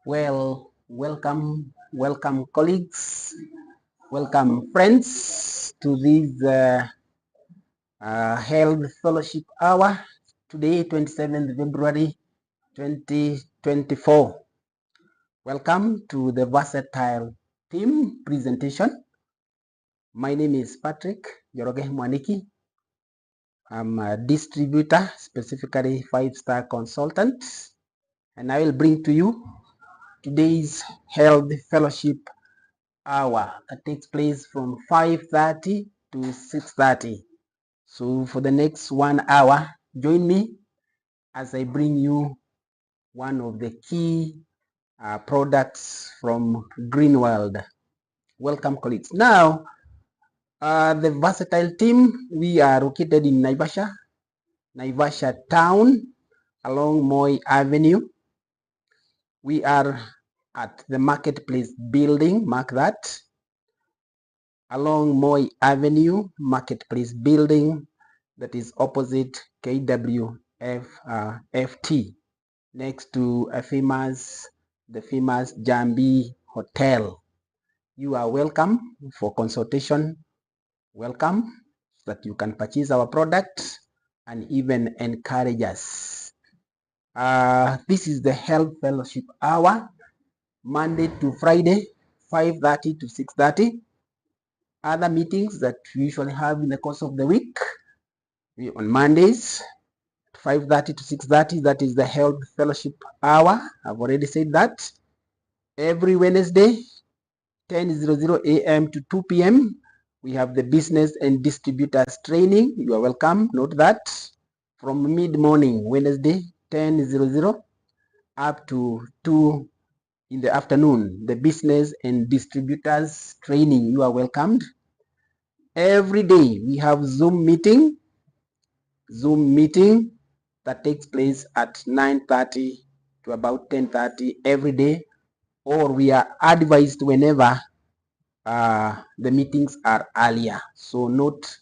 Well, welcome colleagues, welcome friends to this Health Fellowship Hour today, 27th February 2024. Welcome to the versatile team presentation. My name is Patrick Joroge Mwaniki. I'm a distributor, specifically 5-star consultant, and I will bring to you today's Health Fellowship Hour that takes place from 5:30 to 6:30. So for the next 1 hour, join me as I bring you one of the key products from Greenworld. Welcome, colleagues. Now, the versatile team, we are located in Naivasha town along Moi Avenue. We are at the Marketplace building, mark that, along Moi Avenue, Marketplace building, that is opposite KWFT, next to the famous Jambi Hotel. You are welcome for consultation. Welcome so that you can purchase our product and even encourage us. This is the Health Fellowship Hour, Monday to Friday, 5:30 to 6:30. Other meetings that we usually have in the course of the week, on Mondays, 5:30 to 6:30, that is the Health Fellowship Hour. I've already said that. Every Wednesday, 10:00 a.m. to 2 p.m., we have the Business and Distributors Training. You are welcome. Note that from mid-morning, Wednesday, 10:00 up to 2 in the afternoon, the Business and Distributors Training. You are welcomed. Every day, we have Zoom meeting that takes place at 9:30 to about 10:30 every day, or we are advised whenever the meetings are earlier. So note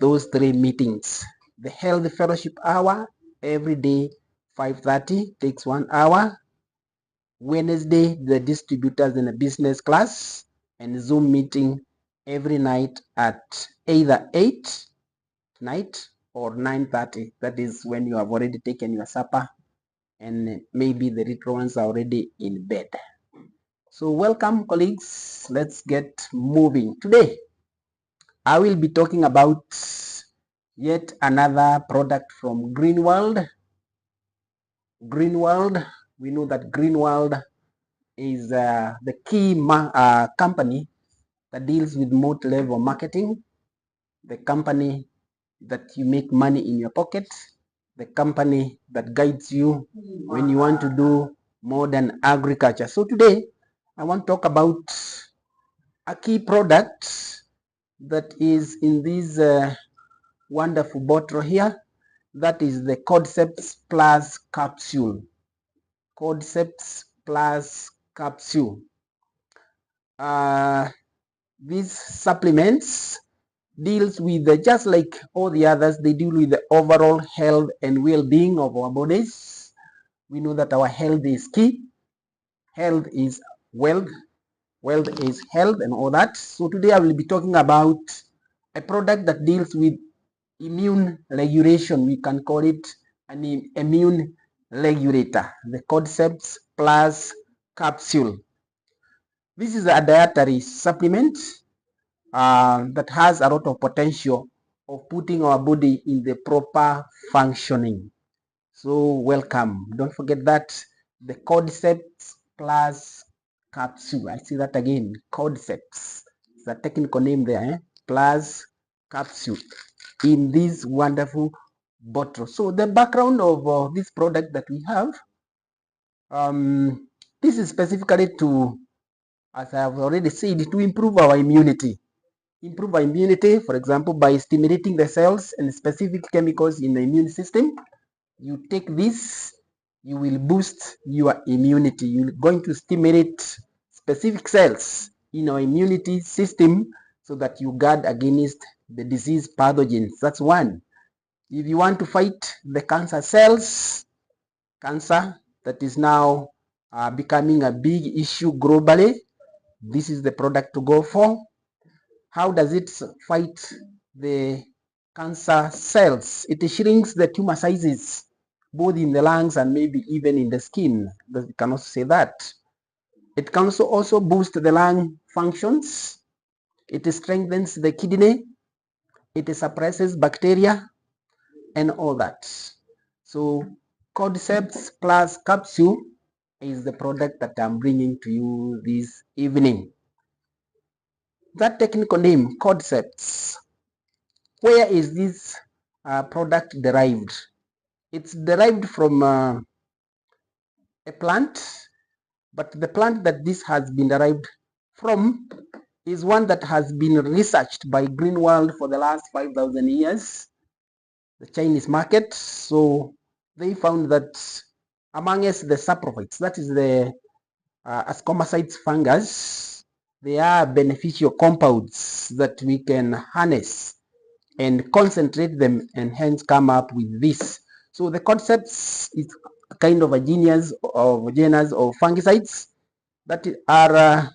those 3 meetings. The Health Fellowship Hour every day, 5:30, takes 1 hour. Wednesday, the Distributors in a Business class, and Zoom meeting every night at either 8 night or 9:30. That is when you have already taken your supper and maybe the little ones are already in bed. So welcome, colleagues. Let's get moving. Today, I will be talking about yet another product from Greenworld. Greenworld, we know that Greenworld is the key company that deals with multi-level marketing, the company that you make money in your pocket, the company that guides you when you want to do modern agriculture. So today, I want to talk about a key product that is in this wonderful bottle here. That is the Cordyceps Plus capsule. Cordyceps Plus capsule. These supplements deals with just like all the others, they deal with the overall health and well-being of our bodies. We know that our health is key. Health is wealth. Wealth is health and all that. So today I will be talking about a product that deals with immune regulation. We can call it an immune regulator, the Cordyceps Plus capsule. This is a dietary supplement that has a lot of potential of putting our body in the proper functioning. So welcome. Don't forget that the Cordyceps plus capsule. I see that again. Cordyceps. It's a technical name there. Plus capsule in this wonderful bottle. So the background of this product that we have, this is specifically to, as I have already said, to improve our immunity. Improve our immunity, for example, by stimulating the cells and specific chemicals in the immune system. You take this, you will boost your immunity. You're going to stimulate specific cells in our immunity system so that you guard against the disease pathogens. That's one. If you want to fight the cancer cells, cancer that is now becoming a big issue globally, this is the product to go for. How does it fight the cancer cells? It shrinks the tumor sizes, both in the lungs and maybe even in the skin. We can also say that. It can also boost the lung functions. It strengthens the kidney. It suppresses bacteria and all that. So Cordyceps plus capsule is the product that I'm bringing to you this evening. That technical name, Cordyceps, where is this product derived? It's derived from a plant, but the plant that this has been derived from is one that has been researched by Green World for the last 5,000 years, the Chinese market. So they found that amongst the saprophytes, that is the ascomycetes fungus, they are beneficial compounds that we can harness and concentrate them and hence come up with this. So the Cordyceps is kind of a genus of fungicides that are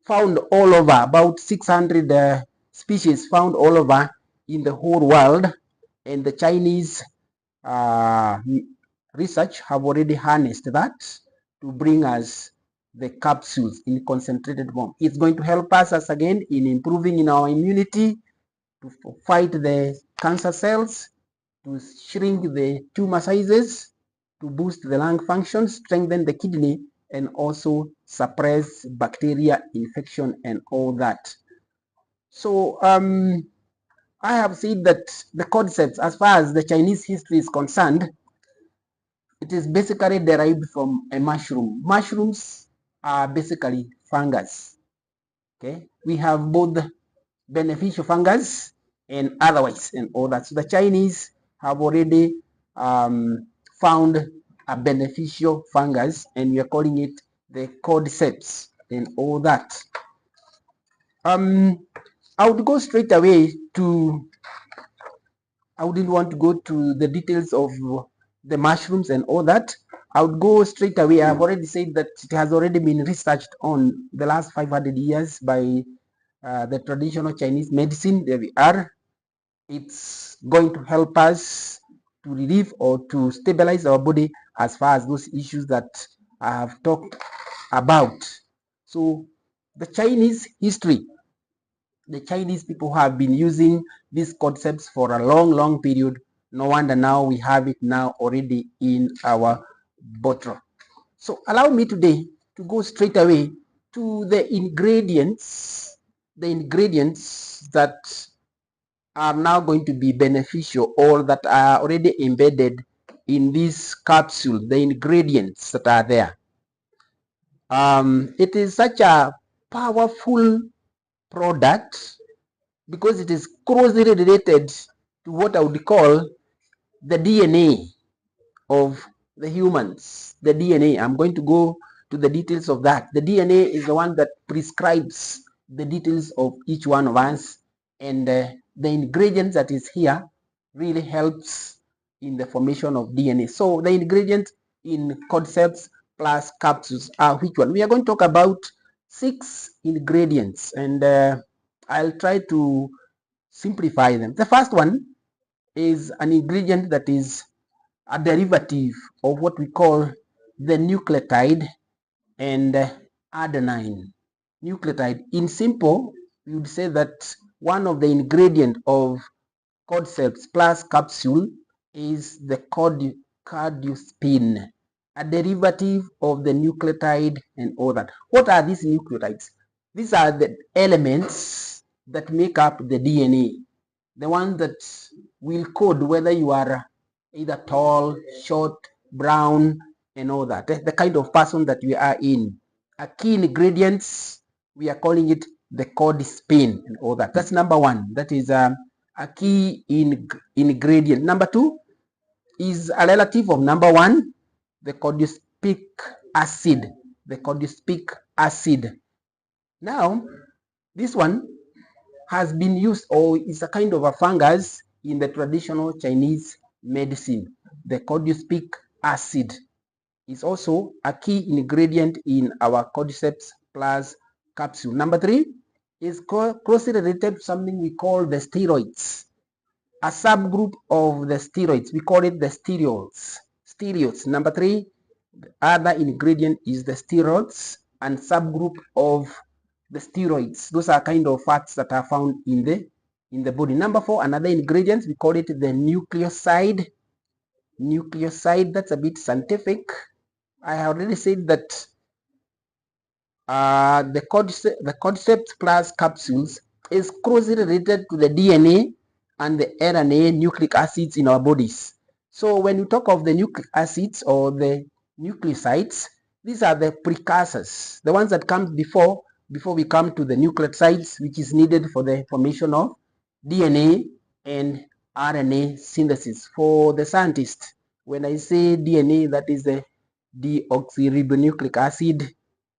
found all over, about 600 species found all over in the whole world, and the Chinese research have already harnessed that to bring us the capsules in concentrated form. It's going to help us again in improving in our immunity, to fight the cancer cells, to shrink the tumor sizes, to boost the lung function, strengthen the kidney, and also suppress bacteria infection and all that. So I have said that the Cordyceps, as far as the Chinese history is concerned, it is basically derived from a mushroom. Mushrooms are basically fungus. Okay, we have both beneficial fungus and otherwise and all that. So the Chinese have already found a beneficial fungus, and we are calling it the Cordyceps and all that. I would go straight away to, I wouldn't want to go to the details of the mushrooms and all that. I would go straight away. I've already said that it has already been researched on the last 500 years by the traditional Chinese medicine. There we are. It's going to help us to relieve or to stabilize our body as far as those issues that I have talked about. So the Chinese history, the Chinese people have been using these concepts for a long period. No wonder now we have it now already in our bottle. So allow me today to go straight away to the ingredients that are now going to be beneficial or that are already embedded in this capsule, the ingredients that are there. It is such a powerful product because it is closely related to what I would call the DNA of the humans. The DNA, I'm going to go to the details of that. The DNA is the one that prescribes the details of each one of us, and the ingredients that is here really helps in the formation of DNA. So the ingredients in Cordyceps plus capsules are which one? We are going to talk about 6 ingredients, and I'll try to simplify them. The first one is an ingredient that is a derivative of what we call the nucleotide and adenine. Nucleotide, in simple, we would say that one of the ingredients of Cordyceps plus capsule is the cardiopin, a derivative of the nucleotide and all that. What are these nucleotides? These are the elements that make up the DNA, the ones that will code whether you are either tall, short, brown, and all that. The kind of person that we are in. A key ingredients, we are calling it the cordyceps and all that. That's number one. That is a key ingredient. Number two is a relative of number one, the cordycepic acid. The cordycepic acid. Now, this one has been used, or is a kind of a fungus in the traditional Chinese medicine. The cordycepic acid is also a key ingredient in our Cordyceps plus capsule. Number three is closely related to something we call the steroids, a subgroup of the steroids. We call it the steroids. Number three, the other ingredient is the steroids and subgroup of the steroids. Those are kind of fats that are found in the body. Number four, another ingredient, we call it the nucleoside. That's a bit scientific. I have already said that the Cordyceps plus capsules is closely related to the DNA and the RNA nucleic acids in our bodies. So when you talk of the nucleic acids or the nucleosides, these are the precursors, the ones that come before we come to the nucleotides, which is needed for the formation of DNA and RNA synthesis. For the scientist, when I say DNA, that is the deoxyribonucleic acid,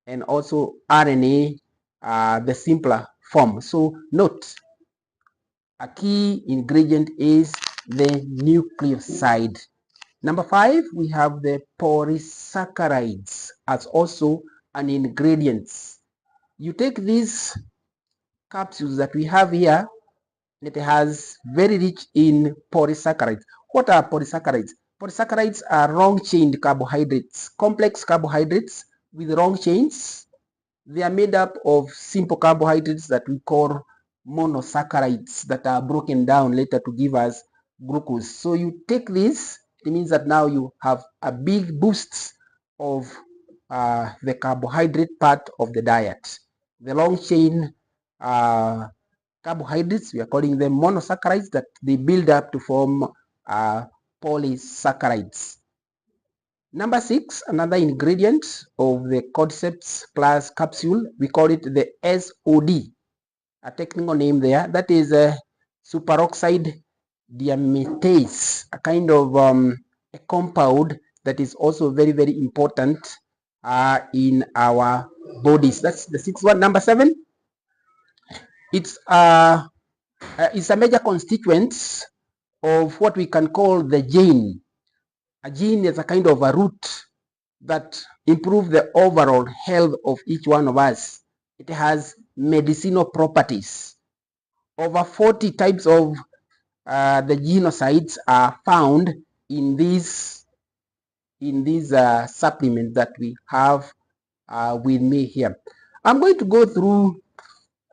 and also RNA, the simpler form. So note, a key ingredient is the nucleoside. Number five, we have the polysaccharides as also an ingredient. You take these capsules that we have here, it has very rich in polysaccharides. What are polysaccharides? Polysaccharides are long-chained carbohydrates, complex carbohydrates with long chains. They are made up of simple carbohydrates that we call monosaccharides that are broken down later to give us glucose. So you take this, it means that now you have a big boost of the carbohydrate part of the diet. The long chain carbohydrates, we are calling them monosaccharides, that they build up to form polysaccharides. Number six, another ingredient of the Cordyceps plus capsule, we call it the SOD, a technical name there. That is a superoxide diamidase, a kind of a compound that is also very, very important in our bodies. That's the sixth one. Number seven, it's a major constituent of what we can call the gene. A gene is a kind of a root that improves the overall health of each one of us. It has medicinal properties. Over 40 types of the genocides are found in these supplements that we have with me here. I'm going to go through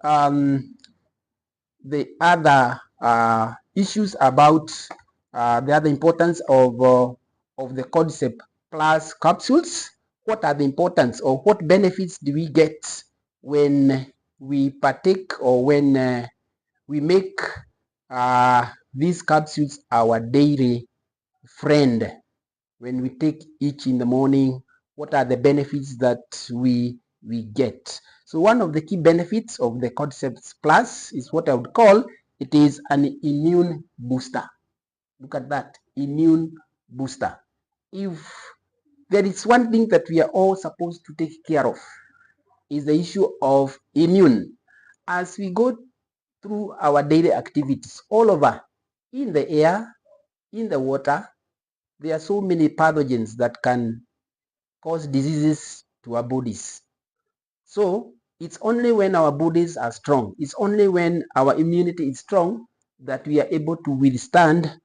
the other issues about the other importance of the Cordyceps plus capsules. What are the importance, or what benefits do we get when we partake, or when we make these capsules our daily friend? When we take each in the morning, what are the benefits that we get? So one of the key benefits of the Cordyceps Plus is what I would call, it is an immune booster. Look at that, immune booster. If there is one thing that we are all supposed to take care of, is the issue of immune. As we go through our daily activities all over, in the air, in the water, there are so many pathogens that can cause diseases to our bodies. So it's only when our bodies are strong, it's only when our immunity is strong that we are able to withstand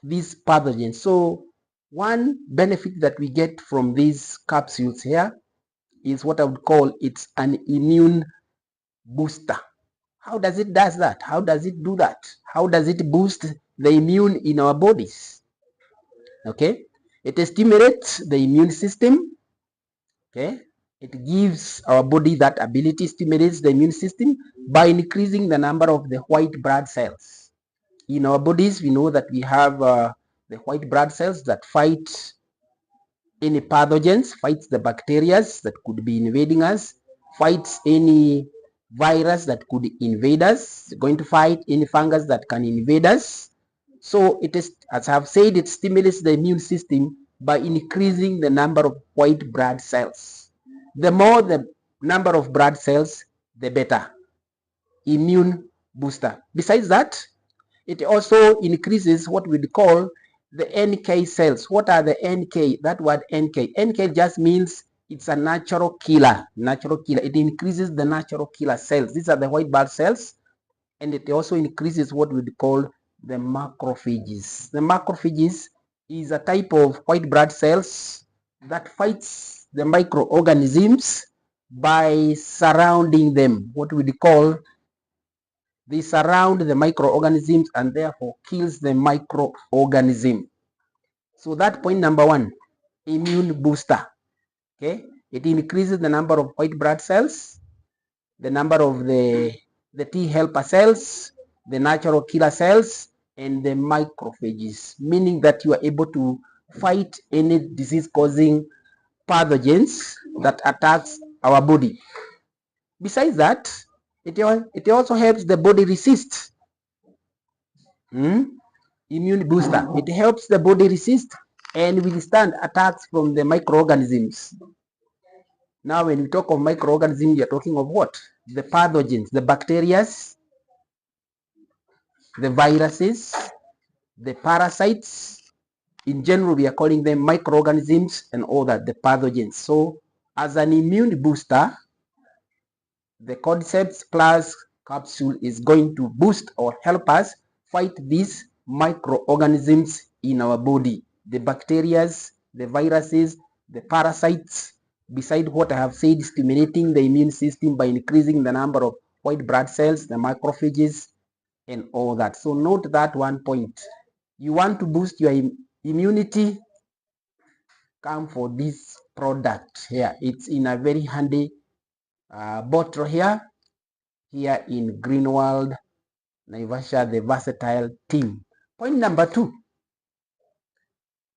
these pathogens. So one benefit that we get from these capsules here is what I would call, it's an immune booster. How does it does that? How does it do that? How does it boost the immune in our bodies? Okay, it stimulates the immune system. Okay, it gives our body that ability, stimulates the immune system by increasing the number of the white blood cells in our bodies. We know that we have the white blood cells that fight any pathogens, fights the bacteria that could be invading us, fights any virus that could invade us, going to fight any fungus that can invade us. So it is, as I have said, it stimulates the immune system by increasing the number of white blood cells. The more the number of blood cells, the better. Immune booster. Besides that, it also increases what we call the NK cells. What are the NK? That word NK. NK just means it's a natural killer. Natural killer. It increases the natural killer cells. These are the white blood cells. And it also increases what we call the macrophages. The macrophages is a type of white blood cells that fights the microorganisms by surrounding them. What we call, they surround the microorganisms and therefore kills the microorganism. So that point number one, immune booster. Okay, it increases the number of white blood cells, the number of the T helper cells, the natural killer cells, and the macrophages, meaning that you are able to fight any disease causing pathogens that attacks our body. Besides that, it also helps the body resist. Immune booster. It helps the body resist and withstand attacks from the microorganisms. Now, when we talk of microorganisms, we are talking of what? The pathogens, the bacteria, the viruses, the parasites. In general, we are calling them microorganisms and all that, the pathogens. So, as an immune booster, the Cordyceps Plus capsule is going to boost or help us fight these microorganisms in our body, the bacteria, the viruses, the parasites. Beside what I have said, stimulating the immune system by increasing the number of white blood cells, the macrophages, and all that. So note that one point. You want to boost your immunity, come for this product here. It's in a very handy bottle here in Greenwald, Naivasha, the versatile team. Point number two,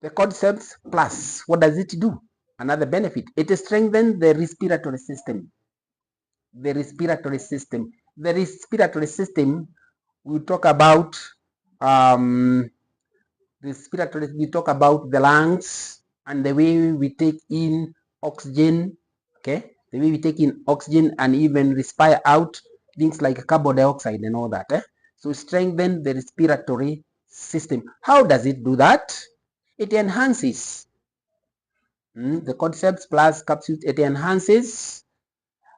the Cordyceps Plus. What does it do? Another benefit, it strengthens the respiratory system. The respiratory system. The respiratory system, we talk about respiratory, we talk about the lungs and the way we take in oxygen, okay? The way we take in oxygen and even respire out things like carbon dioxide and all that. So strengthen the respiratory system. How does it do that? It enhances the Cordyceps Plus capsule. It enhances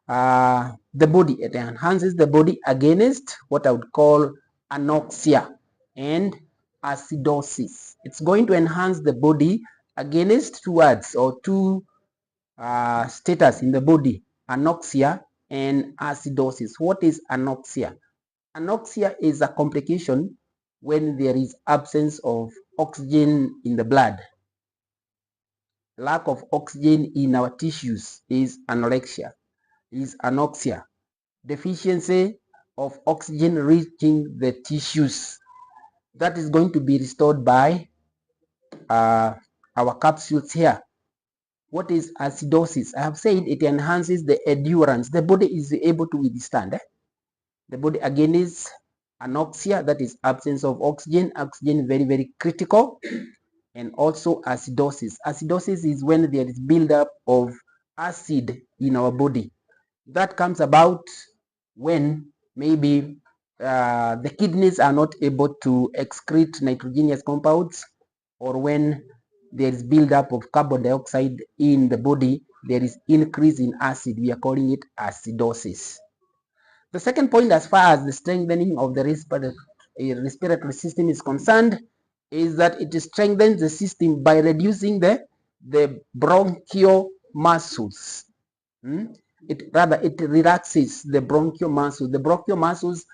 the body. It enhances the body against what I would call anoxia and acidosis. It's going to enhance the body against two words or two status in the body, anoxia and acidosis. What is anoxia? Anoxia is a complication when there is absence of oxygen in the blood. Lack of oxygen in our tissues is anorexia, is anoxia. Deficiency of oxygen reaching the tissues. That is going to be restored by our capsules here. What is acidosis? I have said it enhances the endurance. The body is able to withstand. The body again is anoxia, that is absence of oxygen. Oxygen very, very critical. And also acidosis. Acidosis is when there is buildup of acid in our body. That comes about when maybe the kidneys are not able to excrete nitrogenous compounds, or when there is buildup of carbon dioxide in the body, there is increase in acid. We are calling it acidosis. The second point, as far as the strengthening of the respiratory system is concerned, is that it strengthens the system by reducing the bronchial muscles. It relaxes the bronchial muscles. The bronchial muscles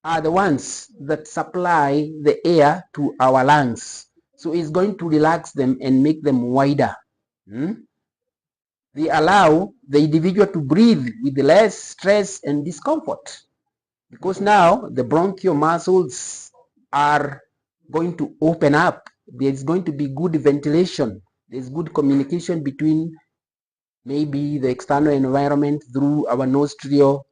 are the ones that supply the air to our lungs. So it's going to relax them and make them wider. They allow the individual to breathe with less stress and discomfort, because now the bronchial muscles are going to open up. There's going to be good ventilation. There's good communication between maybe the external environment through our nostril,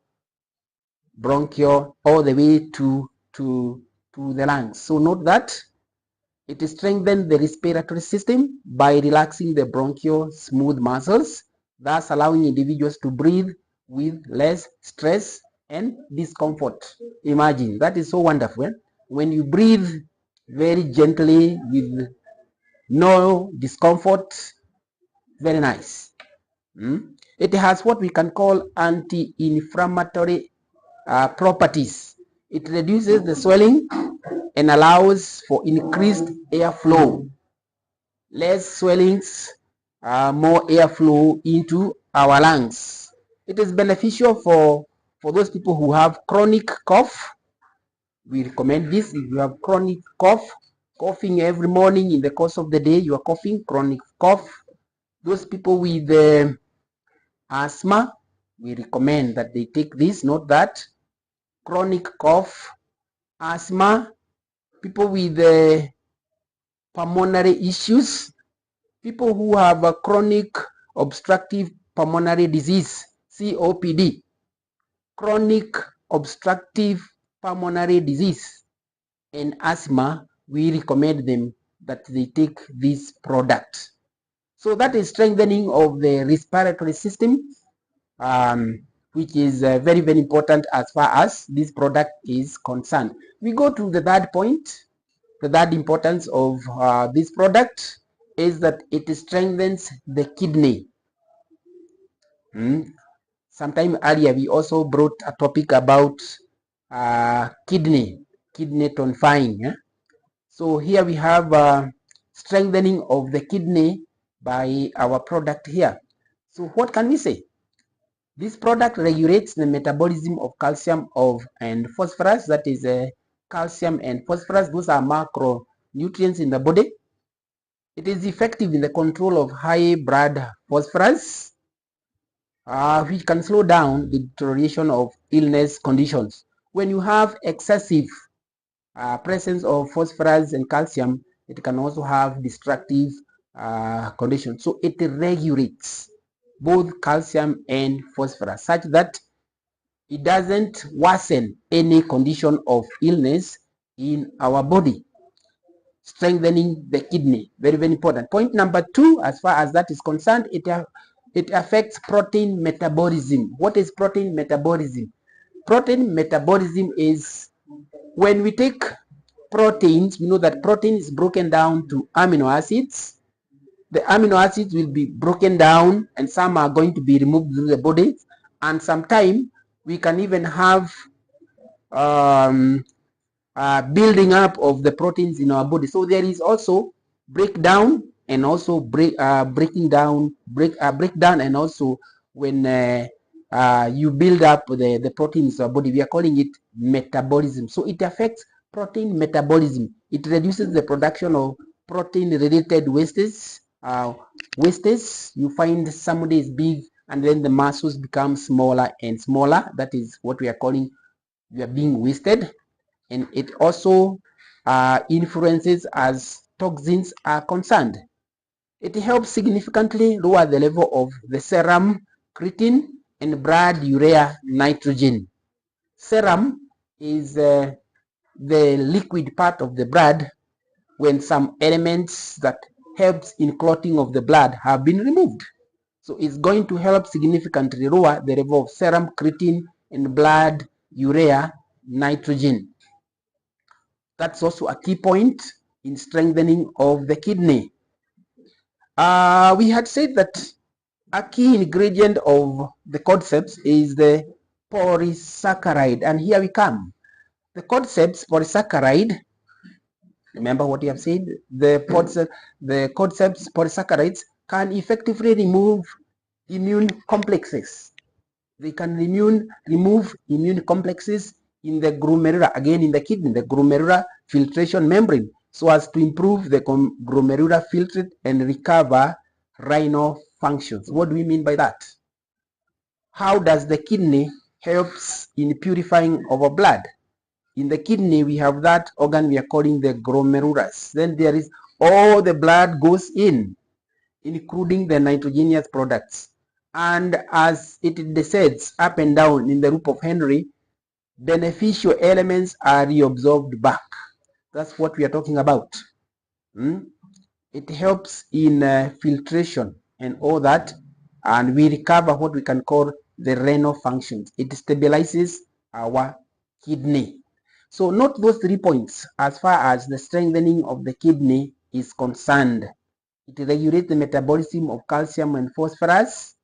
bronchial, all the way to the lungs. So note that it strengthens the respiratory system by relaxing the bronchial smooth muscles, thus allowing individuals to breathe with less stress and discomfort. Imagine, that is so wonderful. When you breathe very gently with no discomfort, very nice. It has what we can call anti-inflammatory properties. It reduces the swelling and allows for increased airflow. Less swellings, more airflow into our lungs. It is beneficial for those people who have chronic cough. We recommend this. If you have chronic cough, coughing every morning in the course of the day, you are coughing, chronic cough. Those people with asthma, we recommend that they take this. Note that chronic cough, asthma, people with pulmonary issues, people who have a chronic obstructive pulmonary disease, COPD, chronic obstructive pulmonary disease, and asthma, we recommend them that they take this product. So that is strengthening of the respiratory system, which is very, very important as far as this product is concerned. We go to the third point. The third importance of this product is that it strengthens the kidney. Sometime earlier, we also brought a topic about kidney tonifying. So here we have strengthening of the kidney by our product here. So what can we say? This product regulates the metabolism of calcium and phosphorus. That is calcium and phosphorus. Those are macronutrients in the body. It is effective in the control of high blood phosphorus, which can slow down the deterioration of illness conditions. When you have excessive presence of phosphorus and calcium, it can also have destructive conditions. So it regulates both calcium and phosphorus such that it doesn't worsen any condition of illness in our body. Strengthening the kidney, very, very important. Point number 2, as far as that is concerned, it affects protein metabolism. What is protein metabolism? Protein metabolism is when we take proteins. We know that protein is broken down to amino acids. The amino acids will be broken down and some are going to be removed from the body, and sometimes we can even have building up of the proteins in our body. So there is also breakdown and also breakdown, and also when you build up the proteins in our body, we are calling it metabolism. So it affects protein metabolism. It reduces the production of protein related wastes. You find somebody is big and then the muscles become smaller and smaller. That is what we are calling, we are being wasted. And it also influences as toxins are concerned. It helps significantly lower the level of the serum creatine and blood urea nitrogen. Serum is the liquid part of the blood when some elements that helps in clotting of the blood have been removed. So it's going to help significantly lower the level of serum creatine and blood urea nitrogen. That's also a key point in strengthening of the kidney. We had said that a key ingredient of the cordyceps is the polysaccharide, and here we come. The cordyceps polysaccharide, remember what we have said, the cordyceps polysaccharides can effectively remove immune complexes. They can remove immune complexes in the glomerular, again in the kidney, the glomerular filtration membrane, so as to improve the glomerular filtrate and recover renal functions. What do we mean by that? How does the kidney helps in purifying our blood? In the kidney, we have that organ we are calling the glomerulus. Then there is all the blood goes in, including the nitrogenous products. And as it descends up and down in the loop of Henry, beneficial elements are reabsorbed back. That's what we are talking about. It helps in filtration and all that, and we recover what we can call the renal functions. It stabilizes our kidney. So note those 3 points as far as the strengthening of the kidney is concerned. It regulates the metabolism of calcium and phosphorus.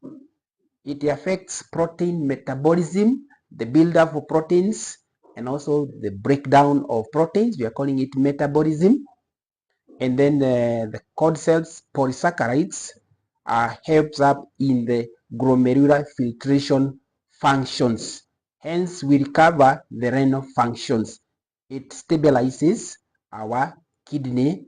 It affects protein metabolism, the buildup of proteins, and also the breakdown of proteins. We are calling it metabolism. And then the Cordyceps polysaccharides helps up in the glomerular filtration functions. Hence, we recover the renal functions. It stabilizes our kidney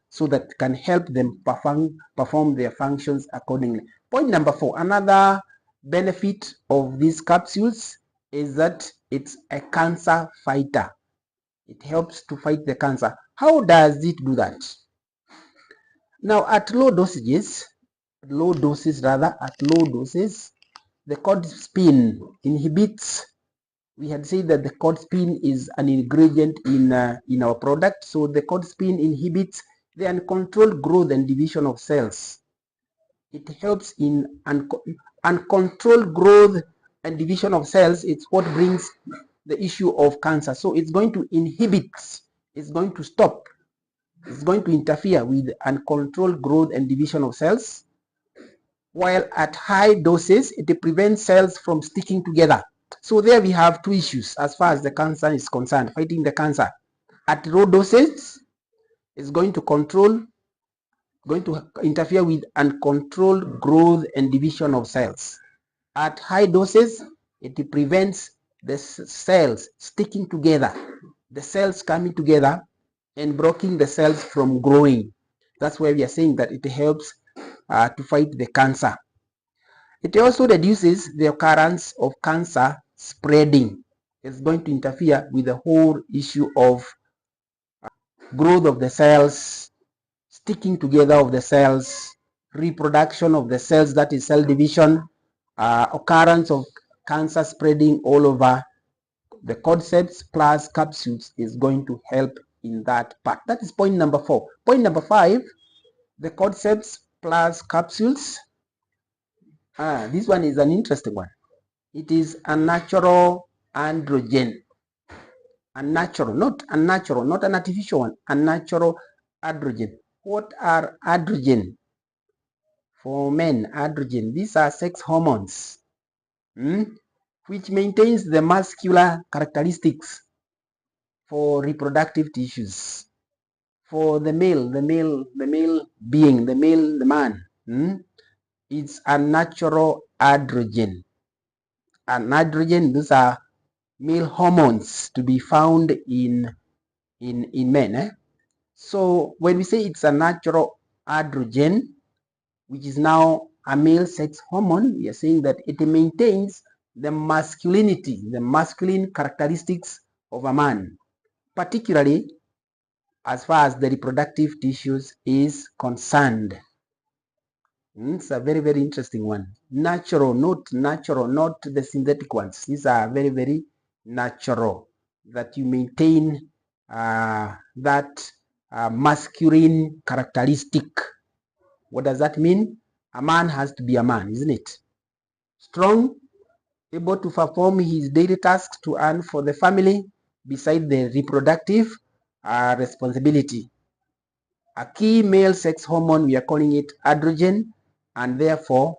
so that it can help them perform their functions accordingly. Point number 4, another benefit of these capsules is that it's a cancer fighter. It helps to fight the cancer. How does it do that? Now, at low doses, the Cordyceps inhibits. We had said that the Cordyceps is an ingredient in our product. So the Cordyceps inhibits the uncontrolled growth and division of cells. It helps in uncontrolled growth and division of cells. It's what brings the issue of cancer. So it's going to inhibit, it's going to stop, it's going to interfere with uncontrolled growth and division of cells. While at high doses, it prevents cells from sticking together. So there we have 2 issues as far as the cancer is concerned, fighting the cancer. At low doses, it's going to interfere with uncontrolled growth and division of cells. At high doses, it prevents the cells sticking together, the cells coming together and blocking the cells from growing. That's why we are saying that it helps to fight the cancer. It also reduces the occurrence of cancer spreading. It's going to interfere with the whole issue of growth of the cells, sticking together of the cells, reproduction of the cells, that is cell division, occurrence of cancer spreading all over. The Cordyceps plus capsules is going to help in that part. That is point number 4. Point number 5, the Cordyceps plus capsules. This one is an interesting one. It is a natural androgen. A natural, not unnatural, not an artificial one. A natural androgen. What are androgen? For men, androgen, these are sex hormones, which maintains the muscular characteristics for reproductive tissues. For the male being, the man, it's a natural androgen. An androgen, those are male hormones to be found in men. So when we say it's a natural androgen, which is now a male sex hormone, we are saying that it maintains the masculinity, the masculine characteristics of a man, particularly as far as the reproductive tissues is concerned. It's a very, very interesting one. Natural, not the synthetic ones. These are very, very natural, that you maintain that masculine characteristic. What does that mean? A man has to be a man, isn't it? Strong, able to perform his daily tasks to earn for the family, beside the reproductive responsibility. A key male sex hormone, we are calling it androgen, and therefore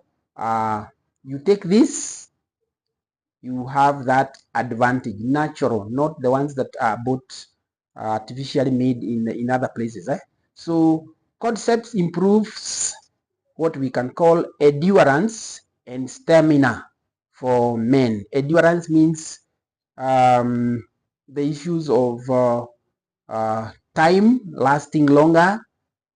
you take this, you have that advantage. Natural, not the ones that are bought artificially made in other places. So Cordyceps improves what we can call endurance and stamina for men. Endurance means the issues of time lasting longer,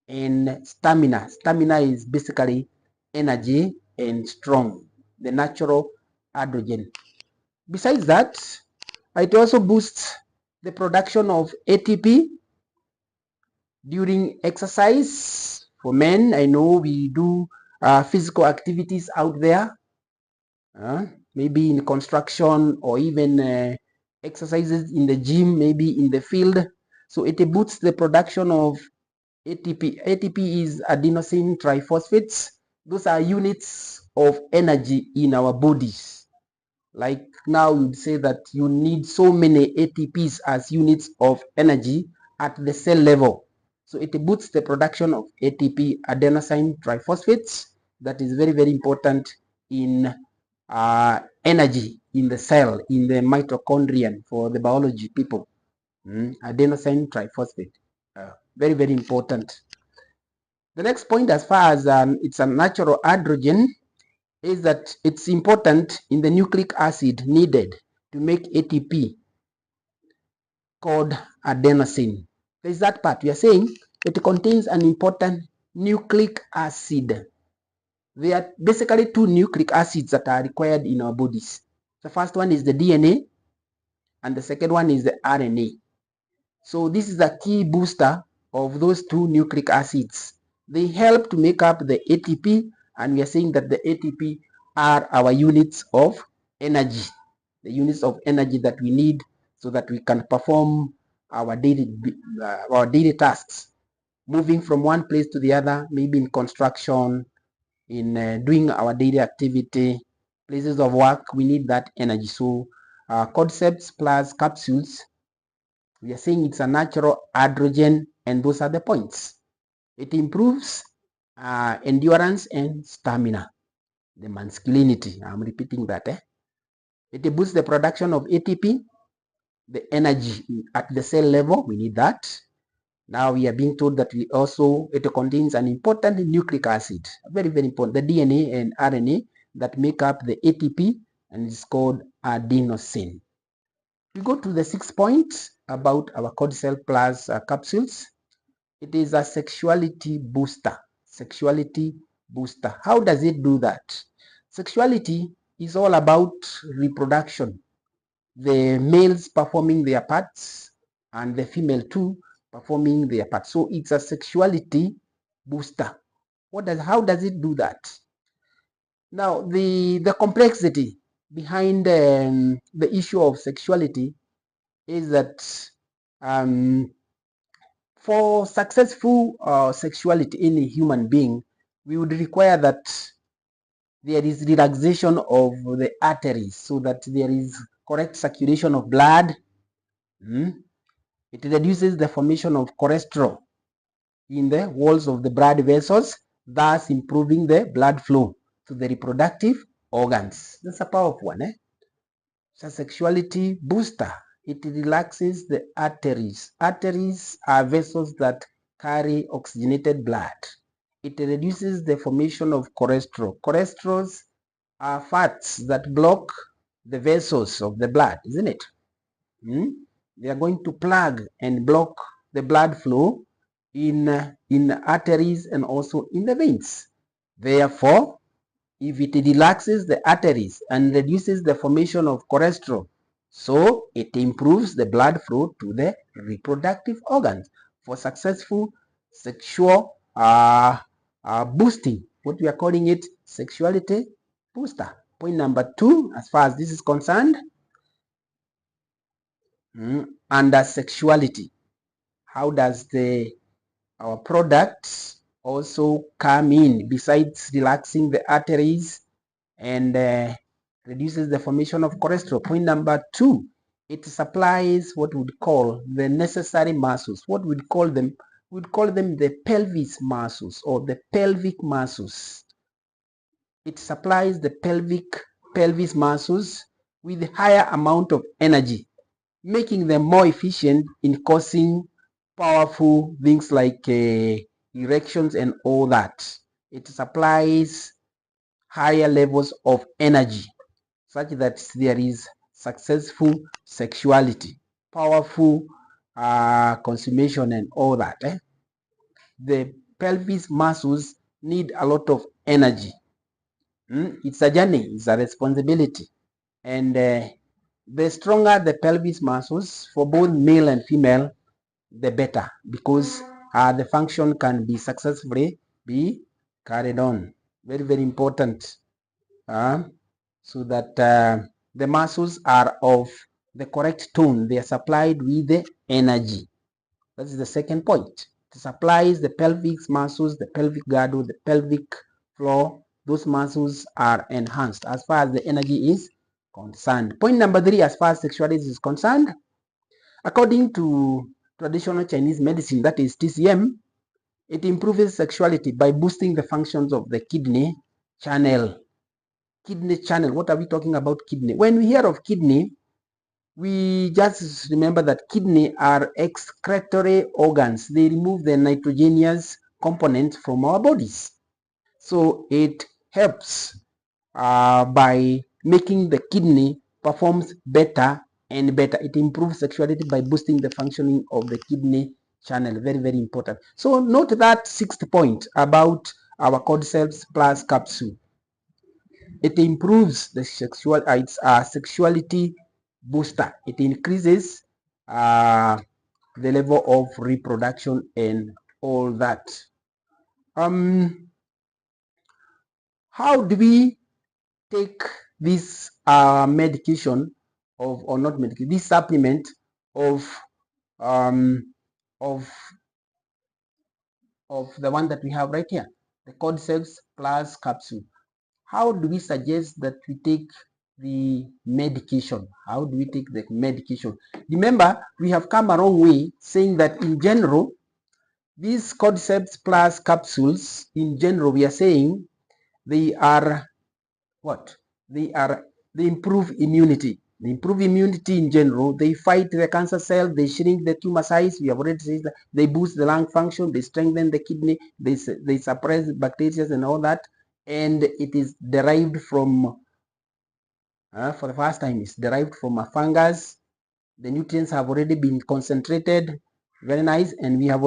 and stamina. Stamina is basically energy and strong, the natural androgen. Besides that, it also boosts the production of ATP during exercise. For men, I know we do physical activities out there, maybe in construction or even exercises in the gym, maybe in the field. So it boosts the production of ATP. ATP is adenosine triphosphates. Those are units of energy in our bodies. Like now you'd say that you need so many ATPs as units of energy at the cell level. So it boosts the production of ATP, adenosine triphosphates. That is very, very important in energy in the cell, in the mitochondrion for the biology people. Adenosine triphosphate, very, very important. The next point, as far as it's a natural androgen, is that it's important in the nucleic acid needed to make ATP called adenosine. There's that part. We are saying it contains an important nucleic acid. There are basically two nucleic acids that are required in our bodies. The first one is the DNA, and the second one is the RNA. So this is a key booster of those two nucleic acids. They help to make up the ATP, and we are saying that the ATP are our units of energy, the units of energy that we need so that we can perform our daily tasks, moving from one place to the other, maybe in construction, in doing our daily activity, places of work. We need that energy. So Cordyceps plus capsules, we are saying it's a natural androgen, and those are the points. It improves endurance and stamina, the masculinity. I'm repeating that. It boosts the production of ATP, the energy at the cell level. We need that. Now we are being told that it contains an important nucleic acid, very, very important, the DNA and RNA that make up the ATP, and it's called adenosine. We go to the 6th point about our Cordyceps plus capsules. It is a sexuality booster. Sexuality booster. How does it do that? Sexuality is all about reproduction. The males performing their parts and the female too performing their parts. So it's a sexuality booster. How does it do that? Now the complexity behind the issue of sexuality is that for successful sexuality in a human being, we would require that there is relaxation of the arteries so that there is correct circulation of blood. It reduces the formation of cholesterol in the walls of the blood vessels, thus improving the blood flow to the reproductive organs. That's a powerful one. It's a sexuality booster. It relaxes the arteries. Arteries are vessels that carry oxygenated blood. It reduces the formation of cholesterol. Cholesterols are fats that block the vessels of the blood, isn't it? They are going to plug and block the blood flow in arteries and also in the veins. Therefore, if it relaxes the arteries and reduces the formation of cholesterol, so it improves the blood flow to the reproductive organs for successful sexual boosting. What we are calling it, sexuality booster. Point number 2, as far as this is concerned, under sexuality, how does our products also come in besides relaxing the arteries and reduces the formation of cholesterol? Point number 2, it supplies what we would call the necessary muscles. What we'd call them? We'd call them the pelvis muscles or the pelvic muscles. It supplies the pelvis muscles with higher amount of energy, making them more efficient in causing powerful things like erections and all that. It supplies higher levels of energy. such that there is successful sexuality, powerful consummation and all that. The pelvis muscles need a lot of energy. It's a journey, it's a responsibility. And the stronger the pelvis muscles for both male and female, the better, because the function can be successfully be carried on. Very, very important. So that the muscles are of the correct tone. They are supplied with the energy. That is the second point. It supplies the pelvic muscles, the pelvic girdle, the pelvic floor. Those muscles are enhanced as far as the energy is concerned. Point number 3, as far as sexuality is concerned, according to traditional Chinese medicine, that is TCM, it improves sexuality by boosting the functions of the kidney channel. Kidney channel, what are we talking about kidney? When we hear of kidney, we just remember that kidney are excretory organs. They remove the nitrogenous component from our bodies. So it helps by making the kidney performs better and better. It improves sexuality by boosting the functioning of the kidney channel. Very, very important. So note that 6th point about our Cordyceps plus capsule. It improves the sexual, it's a sexuality booster. It increases the level of reproduction and all that. How do we take this medication of, or not medication, this supplement of the one that we have right here, the Cordyceps plus capsule? How do we suggest that we take the medication? How do we take the medication? Remember, we have come a long way saying that in general, these Cordyceps plus capsules, in general, we are saying they are what? They improve immunity. They improve immunity in general. They fight the cancer cell. They shrink the tumor size. We have already said that. They boost the lung function. They strengthen the kidney. They suppress bacteria and all that. And it is derived from, for the first time, it's derived from a fungus. The nutrients have already been concentrated. Very nice. And we have